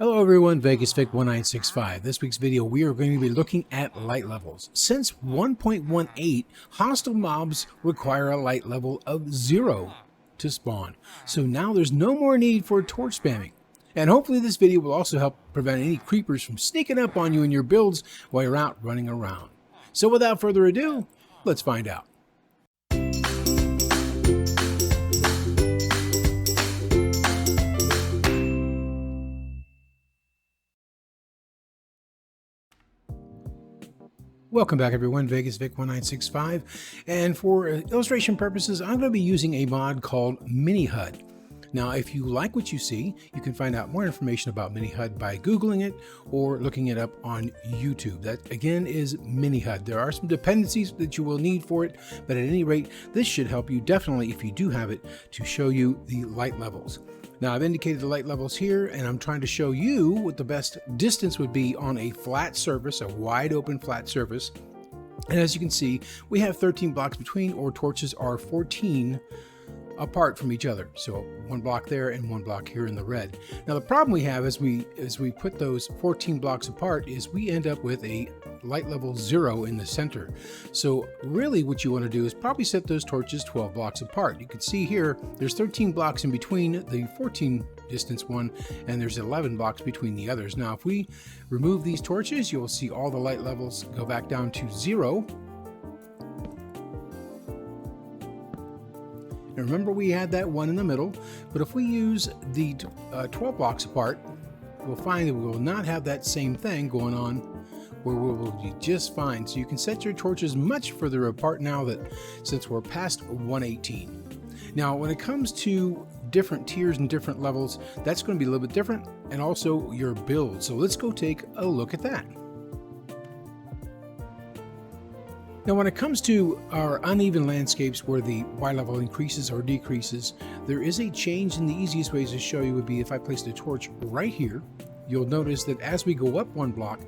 Hello everyone, VegasVic1965. This week's video we are going to be looking at light levels. Since 1.18, hostile mobs require a light level of 0 to spawn. So now there's no more need for torch spamming. And hopefully this video will also help prevent any creepers from sneaking up on you in your builds while you're out running around. So without further ado, let's find out. Welcome back everyone, VegasVic1965, and for illustration purposes I'm going to be using a mod called MiniHUD. Now if you like what you see, you can find out more information about MiniHUD by Googling it or looking it up on YouTube. That again is MiniHUD. There are some dependencies that you will need for it, but at any rate this should help you definitely, if you do have it, to show you the light levels. Now I've indicated the light levels here, and I'm trying to show you what the best distance would be on a flat surface, a wide open flat surface. And as you can see, we have 13 blocks between, or torches are 14 apart from each other. So one block there and one block here in the red. Now the problem we have as we put those 14 blocks apart is we end up with a light level 0 in the center. So really what you want to do is probably set those torches 12 blocks apart. You can see here there's 13 blocks in between the 14 distance one, and there's 11 blocks between the others. Now if we remove these torches, you'll see all the light levels go back down to 0. And remember we had that one in the middle, but if we use the 12 blocks apart, we'll find that we will not have that same thing going on, where we will be just fine. So you can set your torches much further apart now that since we're past 118. Now when it comes to different tiers and different levels, that's going to be a little bit different, and also your build. So let's go take a look at that. Now when it comes to our uneven landscapes where the Y level increases or decreases, there is a change, and the easiest ways to show you would be if I placed a torch right here. You'll notice that as we go up one block,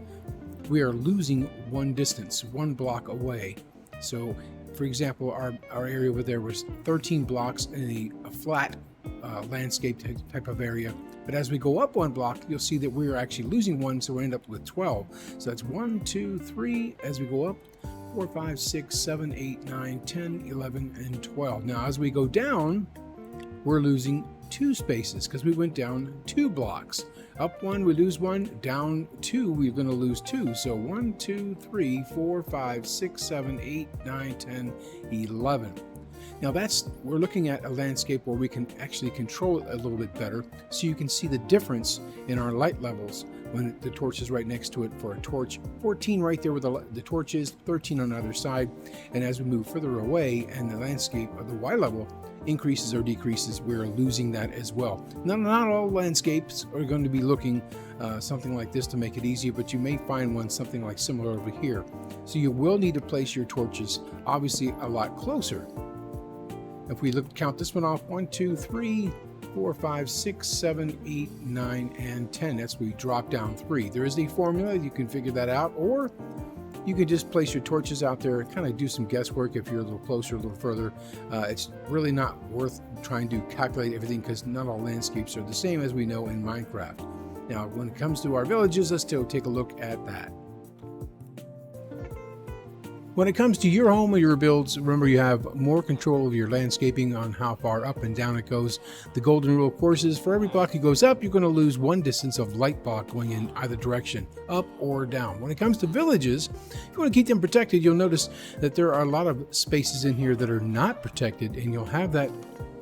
we are losing one distance, one block away. So for example, our area over there was 13 blocks in a flat landscape type of area. But as we go up one block, you'll see that we're actually losing one, so we end up with 12. So that's 1, 2, 3 as we go up. 4, 5, 6, 7, 8, 9, 10, 11, and 12. Now as we go down, we're losing 2 spaces because we went down 2 blocks. Up 1, we lose 1. Down 2, we're going to lose 2. So 1, 2, 3, 4, 5, 6, 7, 8, 9, 10, 11. Now we're looking at a landscape where we can actually control it a little bit better, so you can see the difference in our light levels when the torch is right next to it. For a torch, 14 right there with the torch is, 13 on the other side. And as we move further away and the landscape of the Y level increases or decreases, we're losing that as well. Now, not all landscapes are going to be looking something like this to make it easier, but you may find one something like similar over here. So you will need to place your torches obviously a lot closer. If we count this one off, 1, 2, 3, 4, 5, 6, 7, 8, 9, and 10. That's where we drop down 3. There is a formula, you can figure that out, or you can just place your torches out there and kind of do some guesswork if you're a little closer, a little further. It's really not worth trying to calculate everything because not all landscapes are the same, as we know in Minecraft. Now when it comes to our villages, let's still take a look at that. When it comes to your home or your builds, remember you have more control of your landscaping on how far up and down it goes. The golden rule, of course, is for every block it goes up, you're going to lose one distance of light block going in either direction, up or down. When it comes to villages, if you want to keep them protected, you'll notice that there are a lot of spaces in here that are not protected, and you'll have that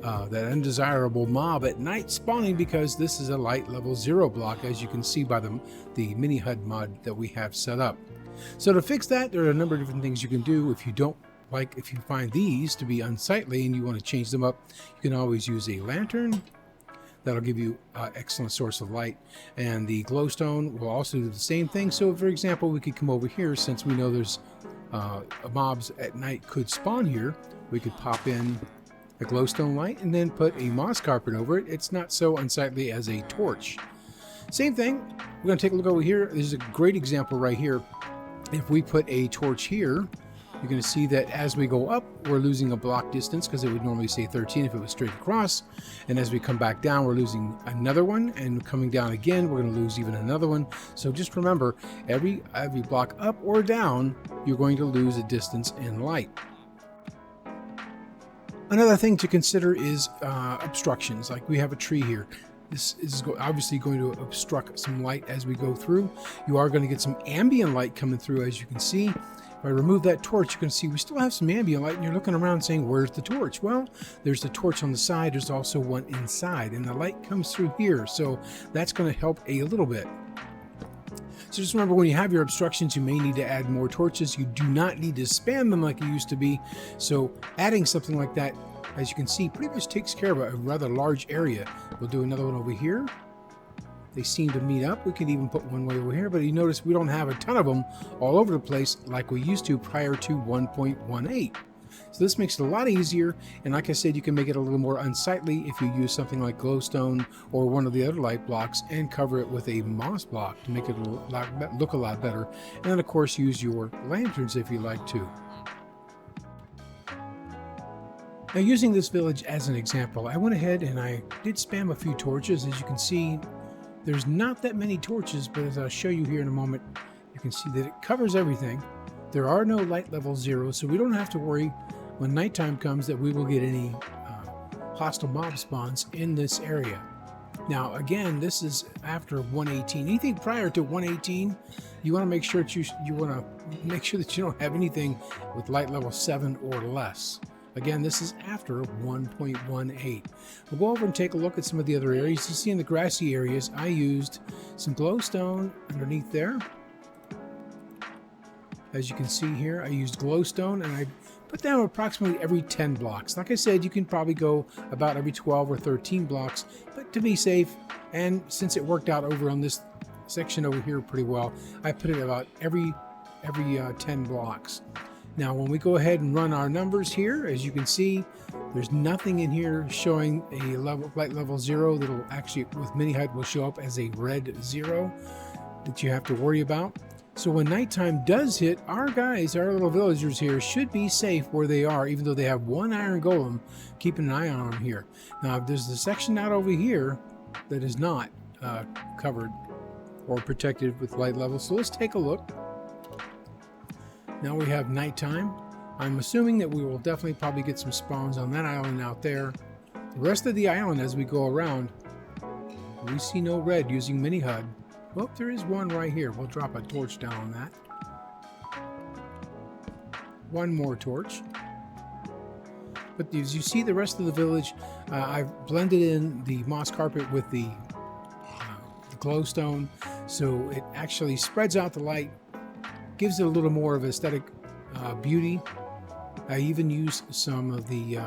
undesirable mob at night spawning because this is a light level 0 block, as you can see by the MiniHUD mod that we have set up. So to fix that, there are a number of different things you can do. If you find these to be unsightly and you want to change them up, you can always use a lantern. That'll give you an excellent source of light. And the glowstone will also do the same thing. So for example, we could come over here, since we know there's mobs at night could spawn here, we could pop in a glowstone light and then put a moss carpet over it. It's not so unsightly as a torch. Same thing, we're going to take a look over here. There's a great example right here. If we put a torch here You're going to see that as we go up, we're losing a block distance because it would normally say 13 if it was straight across. And as we come back down, we're losing another one. And coming down again, we're going to lose even another one. So just remember, every block up or down, you're going to lose a distance in light. Another thing to consider is obstructions. Like we have a tree here. This is obviously going to obstruct some light as we go through. You are going to get some ambient light coming through, as you can see. If I remove that torch, you can see we still have some ambient light, and you're looking around saying, where's the torch? Well, there's the torch on the side. There's also one inside, and the light comes through here. So that's going to help a little bit. So just remember, when you have your obstructions, you may need to add more torches. You do not need to spam them like you used to be. So adding something like that, as you can see, pretty much takes care of a rather large area. We'll do another one over here. They seem to meet up. We could even put one way over here, but you notice we don't have a ton of them all over the place like we used to prior to 1.18. So this makes it a lot easier, and like I said, you can make it a little more unsightly if you use something like glowstone or one of the other light blocks and cover it with a moss block to make it look a lot better. And then of course use your lanterns if you like to. Now, using this village as an example, I went ahead and I did spam a few torches. As you can see, there's not that many torches, but as I'll show you here in a moment, you can see that it covers everything. There are no light level 0, so we don't have to worry when nighttime comes that we will get any hostile mob spawns in this area. Now, again, this is after 118. Anything prior to 118, you want to make sure that you don't have anything with light level 7 or less. Again, this is after 1.18. We'll go over and take a look at some of the other areas. You see in the grassy areas, I used some glowstone underneath there. As you can see here, I used glowstone and I put down approximately every 10 blocks. Like I said, you can probably go about every 12 or 13 blocks, but to be safe, and since it worked out over on this section over here pretty well, I put it about every 10 blocks. Now, when we go ahead and run our numbers here, as you can see, there's nothing in here showing a light level 0 that'll actually, with MiniHUD, will show up as a red 0 that you have to worry about. So when nighttime does hit, our guys, our little villagers here, should be safe where they are, even though they have one iron golem keeping an eye on them here. Now, there's the section out over here that is not covered or protected with light levels. So let's take a look. Now we have nighttime. I'm assuming that we will definitely probably get some spawns on that island out there. The rest of the island, as we go around, we see no red using MiniHUD. Well, there is one right here. We'll drop a torch down on that. One more torch. But as you see the rest of the village, I've blended in the moss carpet with the glowstone, so it actually spreads out the light, gives it a little more of aesthetic beauty. I even use some of the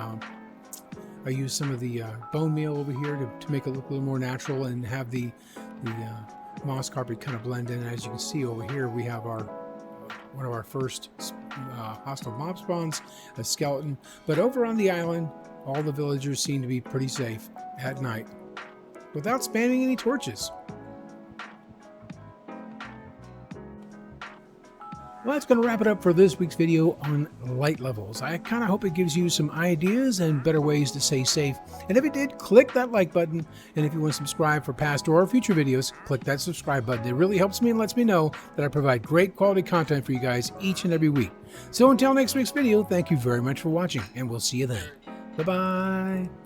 bone meal over here to make it look a little more natural and have the moss carpet kind of blend in. As you can see over here, we have one of our first hostile mob spawns, a skeleton. But over on the island, all the villagers seem to be pretty safe at night without spamming any torches. Well, that's going to wrap it up for this week's video on light levels. I kind of hope it gives you some ideas and better ways to stay safe. And if it did, click that like button. And if you want to subscribe for past or future videos, click that subscribe button. It really helps me and lets me know that I provide great quality content for you guys each and every week. So until next week's video, thank you very much for watching, and we'll see you then. Bye-bye.